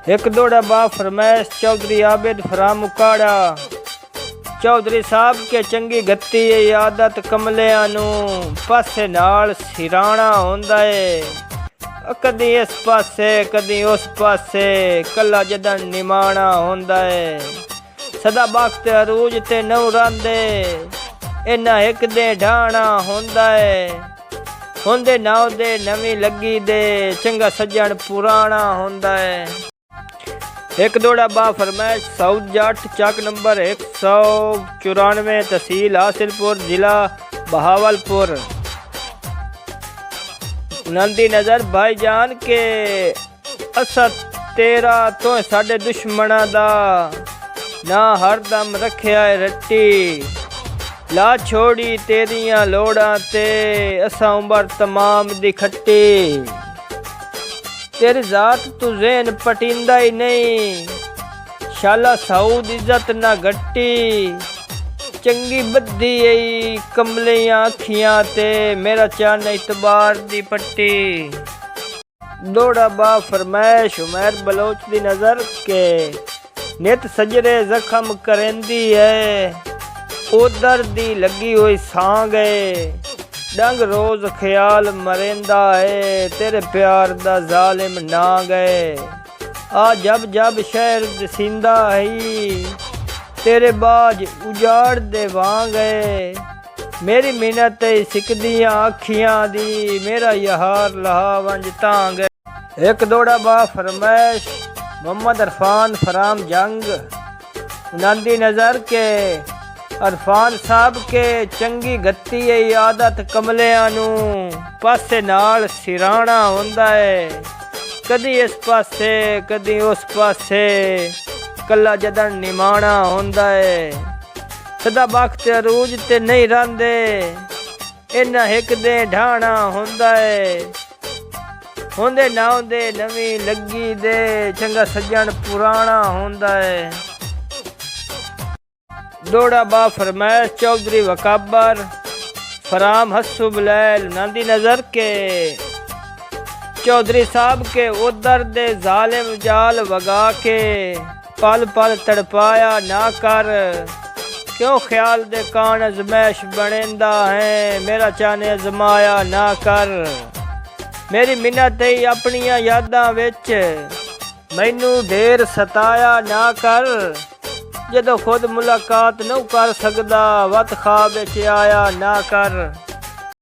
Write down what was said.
एक दोड़ा बा फरमैश चौधरी आबिद फराम उकाड़ा। चौधरी साहब के चंगी गत्ती है आदत कमलियां नू पासे नाल सिराणा होंदा है। कदी इस पासे कदी उस पासे कला जदन निमाणा होंदा है। सदा बख्त अरूज ते नौ रांदे इन्ना एक दे ढाणा होंदा है। होंदे नाव दे नवी लगी दे चंगा सज्जन पुराना होंदा है। एक दोड़ा बा फरमैश साउथ जाट चक नंबर 194 तहसील हासिलपुर जिला बहावलपुर। नंदी नजर भाईजान के असा तेरा तो साडे दुश्मना दा ना हरदम रखिया है रट्टी। ला छोड़ी तेरियां लोड़ा ते असा उमर तमाम दी खट्टी। तेरी जात तू ज़हन पटिंदा ही नहीं शाला साउद इज्जत ना गट्टी। चंगी बद्दी आई कमलियां अखियां ते मेरा चान इतबार दी पट्टी। दोड़ा बा फरमैश उमैर बलोच दी नजर के नित सजरे जख्म करेंदी है। उधर दी लगी हुई सांग है डंग रोज ख्याल मरेंदा है। तेरे प्यार दा जालिम ना गए आ जब जब शहर दसिंदा है। तेरे बाज उजाड़ दे वांग है। मेरी मिन्नत सिकदियां अखियां दी मेरा यहार लहा वंज तांग है। एक दोड़ा बा फरमैश मोहम्मद अरफान फराम जंग। नंदी नजर के अरफान साहब के चंगी गत्ती है आदत कमलियां नू पासे नाल सिराणा होंदा है। कदी इस पासे कदी उस पासे कला जदन निमाणा होंदा है। सदा बख्त अरूज ते नहीं रांदे इन्ना हिक दे ढाणा होंदा है। होंदे नाव दे नवी लगी दे चंगा सज्जन पुराना होंदा है। दोड़ा बा फरमैश चौधरी वकाबर फराम हस्सु बुलैल। नंदी नजर के चौधरी साहब के उधर दे जालिम जाल वगा के पल पल तड़पाया ना कर। क्यों ख्याल दे कान अजमैश बनेंदा है मेरा चाने अजमाया ना कर। मेरी मिन्नत है अपनियां यादां विच मैनू ढेर सताया ना कर। जदों खुद मुलाकात नहीं कर सकदा वत ख्वाब विच आया ना कर।